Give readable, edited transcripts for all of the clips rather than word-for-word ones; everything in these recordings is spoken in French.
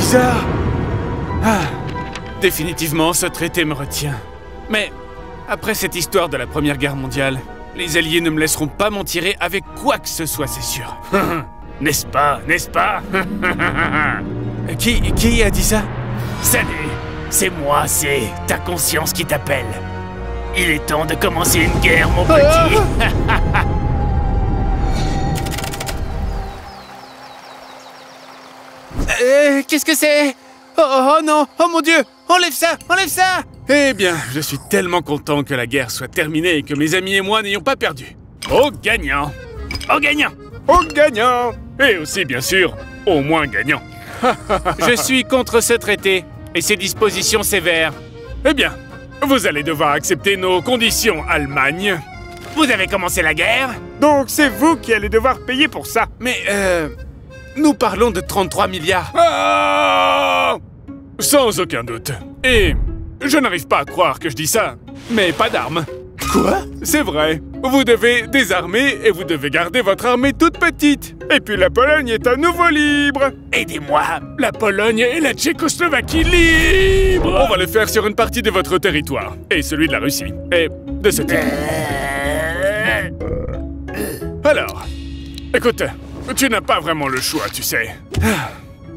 bizarre. Ah, définitivement, ce traité me retient. Mais, après cette histoire de la Première Guerre mondiale, les Alliés ne me laisseront pas m'en tirer avec quoi que ce soit, c'est sûr. N'est-ce pas, n'est-ce pas? Qui a dit ça? Salut, c'est moi, c'est ta conscience qui t'appelle. Il est temps de commencer une guerre, mon petit. Qu'est-ce que c'est? Oh non! Oh mon Dieu! Enlève ça! Enlève ça! Eh bien, je suis tellement content que la guerre soit terminée et que mes amis et moi n'ayons pas perdu. Au gagnant! Au gagnant! Au gagnant! Et aussi, bien sûr, au moins gagnant. Je suis contre ce traité et ses dispositions sévères. Eh bien, vous allez devoir accepter nos conditions, Allemagne. Vous avez commencé la guerre? Donc c'est vous qui allez devoir payer pour ça. Mais, nous parlons de 33 milliards. Ah! Sans aucun doute. Et je n'arrive pas à croire que je dis ça, mais pas d'armes. Quoi? C'est vrai. Vous devez désarmer et vous devez garder votre armée toute petite. Et puis la Pologne est à nouveau libre. Aidez-moi! La Pologne et la Tchécoslovaquie libres. On va le faire sur une partie de votre territoire. Et celui de la Russie. Et de ce type. Alors, écoute, tu n'as pas vraiment le choix, tu sais.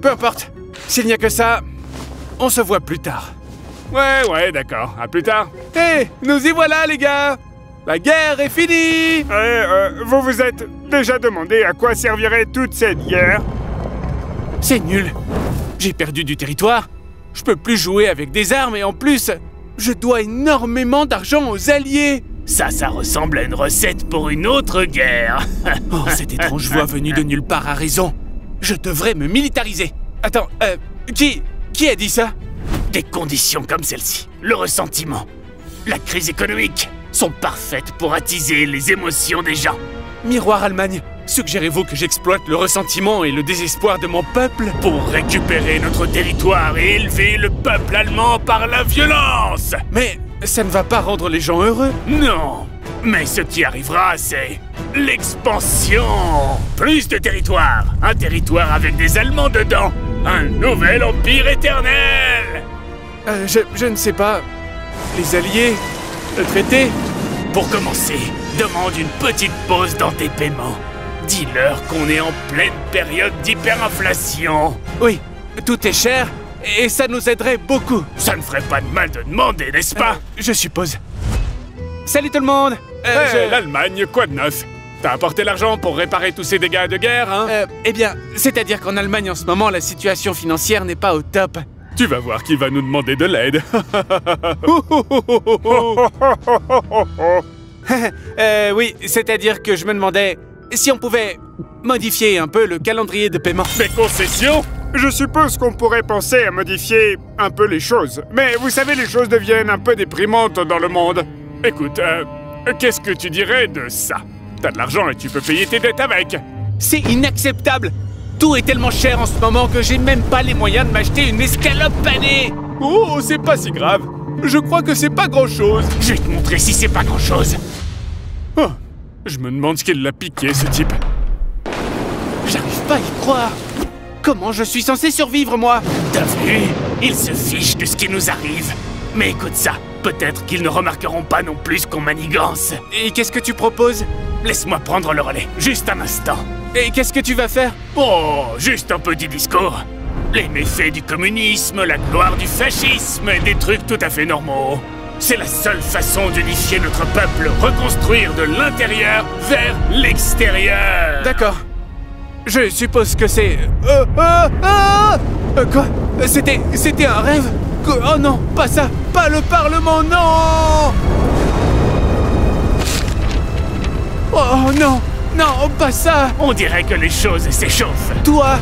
Peu importe. S'il n'y a que ça, on se voit plus tard. Ouais, d'accord. À plus tard. Hé, nous y voilà, les gars! La guerre est finie! Vous vous êtes déjà demandé à quoi servirait toute cette guerre? C'est nul. J'ai perdu du territoire. Je peux plus jouer avec des armes et en plus, je dois énormément d'argent aux Alliés. Ça ressemble à une recette pour une autre guerre. Oh, cette étrange voix venue de nulle part a raison. Je devrais me militariser. Attends, qui a dit ça? Des conditions comme celle-ci, le ressentiment, la crise économique, sont parfaites pour attiser les émotions des gens. Miroir Allemagne, suggérez-vous que j'exploite le ressentiment et le désespoir de mon peuple pour récupérer notre territoire et élever le peuple allemand par la violence? Mais ça ne va pas rendre les gens heureux. Non, mais ce qui arrivera, c'est l'expansion. Plus de territoire, un territoire avec des Allemands dedans, un nouvel empire éternel. Je ne sais pas. Les Alliés, le traité. Pour commencer, demande une petite pause dans tes paiements. Dis-leur qu'on est en pleine période d'hyperinflation. Oui, tout est cher et ça nous aiderait beaucoup. Ça ne ferait pas de mal de demander, n'est-ce pas? Je suppose. Salut tout le monde. L'Allemagne, quoi de neuf? T'as apporté l'argent pour réparer tous ces dégâts de guerre, hein? Eh bien, c'est-à-dire qu'en Allemagne en ce moment, la situation financière n'est pas au top. Tu vas voir qui va nous demander de l'aide. Oui, c'est-à-dire que je me demandais si on pouvait modifier un peu le calendrier de paiement. Des concessions? Je suppose qu'on pourrait penser à modifier un peu les choses. Mais vous savez, les choses deviennent un peu déprimantes dans le monde. Écoute, qu'est-ce que tu dirais de ça? T'as de l'argent et tu peux payer tes dettes avec. C'est inacceptable! Tout est tellement cher en ce moment que j'ai même pas les moyens de m'acheter une escalope panée! Oh, c'est pas si grave. Je crois que c'est pas grand-chose. Je vais te montrer si c'est pas grand-chose. Oh, je me demande ce qu'il l'a piqué, ce type. J'arrive pas à y croire. Comment je suis censé survivre, moi? T'as vu? Ils se fichent de ce qui nous arrive. Mais écoute ça, peut-être qu'ils ne remarqueront pas non plus qu'on manigance. Et qu'est-ce que tu proposes? Laisse-moi prendre le relais, juste un instant. Et qu'est-ce que tu vas faire? Oh, juste un petit discours. Les méfaits du communisme, la gloire du fascisme, et des trucs tout à fait normaux. C'est la seule façon d'unifier notre peuple, reconstruire de l'intérieur vers l'extérieur. D'accord. Je suppose que c'est... Quoi? C'était un rêve? Oh non, pas ça! Pas le Parlement, non! Oh non! Non, pas ça! On dirait que les choses s'échauffent. Toi,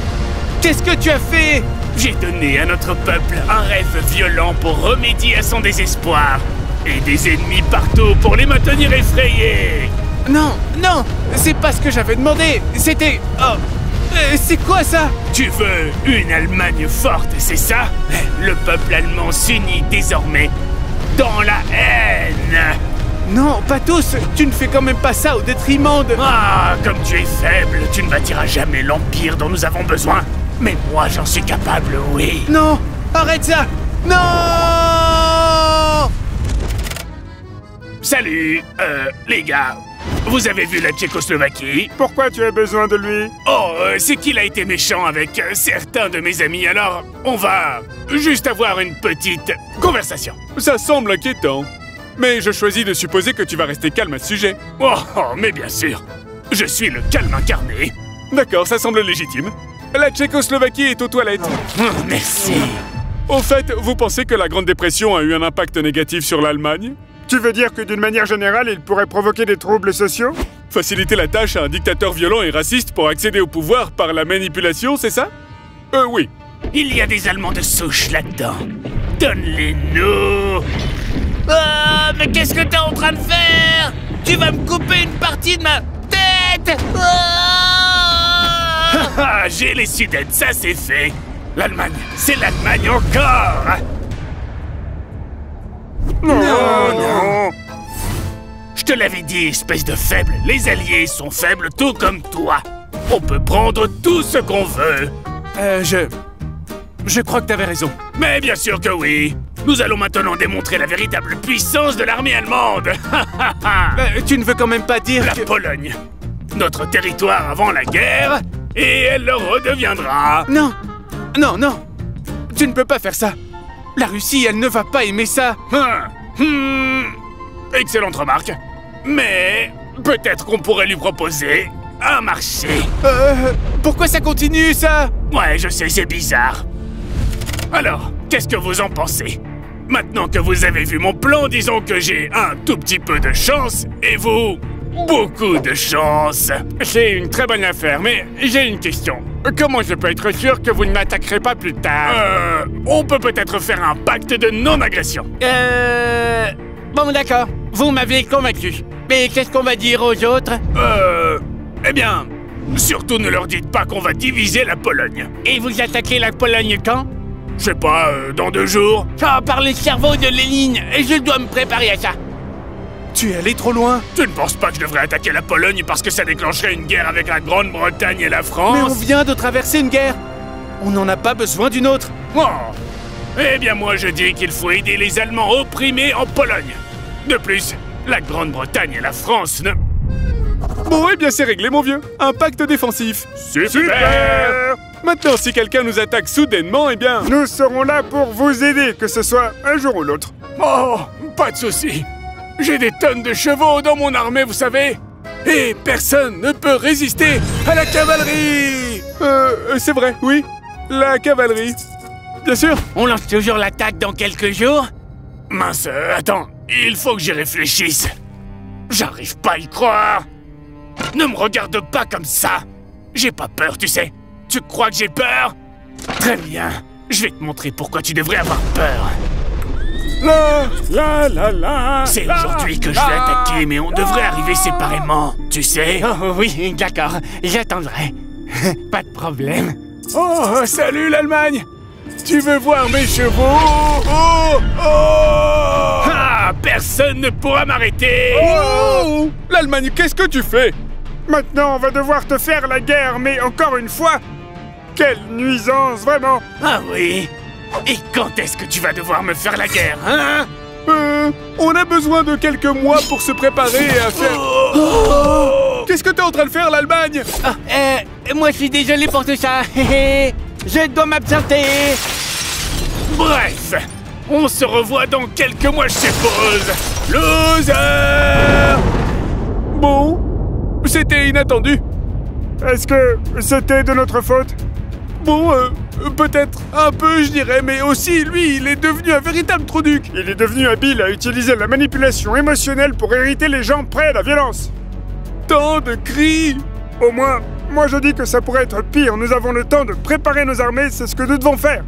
qu'est-ce que tu as fait? J'ai donné à notre peuple un rêve violent pour remédier à son désespoir. Et des ennemis partout pour les maintenir effrayés. Non, non! C'est pas ce que j'avais demandé! C'était... Oh! C'est quoi ça? Tu veux une Allemagne forte, c'est ça? Le peuple allemand s'unit désormais dans la haine. Non, pas tous! Tu ne fais quand même pas ça au détriment de... Ah, comme tu es faible, tu ne bâtiras jamais l'empire dont nous avons besoin. Mais moi, j'en suis capable, oui. Non! Arrête ça! Non! Salut, les gars. Vous avez vu la Tchécoslovaquie? Pourquoi tu as besoin de lui? Oh, c'est qu'il a été méchant avec certains de mes amis, alors on va juste avoir une petite conversation. Ça semble inquiétant. Mais je choisis de supposer que tu vas rester calme à ce sujet. Oh, mais bien sûr. Je suis le calme incarné. D'accord, ça semble légitime. La Tchécoslovaquie est aux toilettes. Merci. Au fait, vous pensez que la Grande Dépression a eu un impact négatif sur l'Allemagne? Tu veux dire que d'une manière générale, il pourrait provoquer des troubles sociaux? Faciliter la tâche à un dictateur violent et raciste pour accéder au pouvoir par la manipulation, c'est ça? Oui. Il y a des Allemands de souche là-dedans. Donne-les-nous. Ah, mais qu'est-ce que t'es en train de faire? Tu vas me couper une partie de ma tête. Ah, j'ai les Sudètes, ça c'est fait. L'Allemagne, c'est l'Allemagne encore. Non. Je te l'avais dit, espèce de faible. Les Alliés sont faibles tout comme toi. On peut prendre tout ce qu'on veut. Je crois que t'avais raison. Mais bien sûr que oui. Nous allons maintenant démontrer la véritable puissance de l'armée allemande. Tu ne veux quand même pas dire La que... Pologne. Notre territoire avant la guerre. Et elle le redeviendra. Non. Tu ne peux pas faire ça. La Russie, elle ne va pas aimer ça. Excellente remarque. Mais peut-être qu'on pourrait lui proposer un marché. Pourquoi ça continue, ça? Ouais, je sais, c'est bizarre. Alors, qu'est-ce que vous en pensez? Maintenant que vous avez vu mon plan, disons que j'ai un tout petit peu de chance, et vous, beaucoup de chance. C'est une très bonne affaire, mais j'ai une question. Comment je peux être sûr que vous ne m'attaquerez pas plus tard? On peut peut-être faire un pacte de non-agression. Bon, d'accord. Vous m'avez convaincu. Mais qu'est-ce qu'on va dire aux autres? Eh bien, surtout ne leur dites pas qu'on va diviser la Pologne. Et vous attaquez la Pologne quand? Je sais pas, dans 2 jours. Ah, par le cerveau de Lénine, je dois me préparer à ça. Tu es allé trop loin. Tu ne penses pas que je devrais attaquer la Pologne parce que ça déclencherait une guerre avec la Grande-Bretagne et la France? Mais on vient de traverser une guerre. On n'en a pas besoin d'une autre. Oh. Eh bien moi je dis qu'il faut aider les Allemands opprimés en Pologne. De plus, la Grande-Bretagne et la France ne... Bon, eh bien c'est réglé, mon vieux. Un pacte défensif. Super. Maintenant, si quelqu'un nous attaque soudainement, eh bien... Nous serons là pour vous aider, que ce soit un jour ou l'autre. Oh, pas de souci. J'ai des tonnes de chevaux dans mon armée, vous savez. Et personne ne peut résister à la cavalerie. C'est vrai, oui. La cavalerie. Bien sûr. On lance toujours l'attaque dans quelques jours? Mince, attends, il faut que j'y réfléchisse. J'arrive pas à y croire. Ne me regarde pas comme ça. J'ai pas peur, tu sais. Tu crois que j'ai peur? Très bien. Je vais te montrer pourquoi tu devrais avoir peur. C'est aujourd'hui que je vais attaquer, mais on devrait arriver séparément, tu sais. Oh oui, d'accord. J'attendrai. Pas de problème. Oh, salut l'Allemagne. Tu veux voir mes chevaux? Ah, personne ne pourra m'arrêter. Oh, l'Allemagne, qu'est-ce que tu fais? Maintenant, on va devoir te faire la guerre, mais encore une fois, quelle nuisance, vraiment! Ah oui? Et quand est-ce que tu vas devoir me faire la guerre, hein? On a besoin de quelques mois pour se préparer à faire... Qu'est-ce que t'es en train de faire, l'Allemagne? Moi je suis désolé pour tout ça. Je dois m'absenter. Bref, on se revoit dans quelques mois, je suppose. Loser! Bon, c'était inattendu. Est-ce que c'était de notre faute? Bon, peut-être un peu, je dirais, mais aussi, lui, il est devenu un véritable trou-duc. Il est devenu habile à utiliser la manipulation émotionnelle pour irriter les gens prêts à la violence. Tant de cris. Au moins, moi je dis que ça pourrait être pire. Nous avons le temps de préparer nos armées, c'est ce que nous devons faire.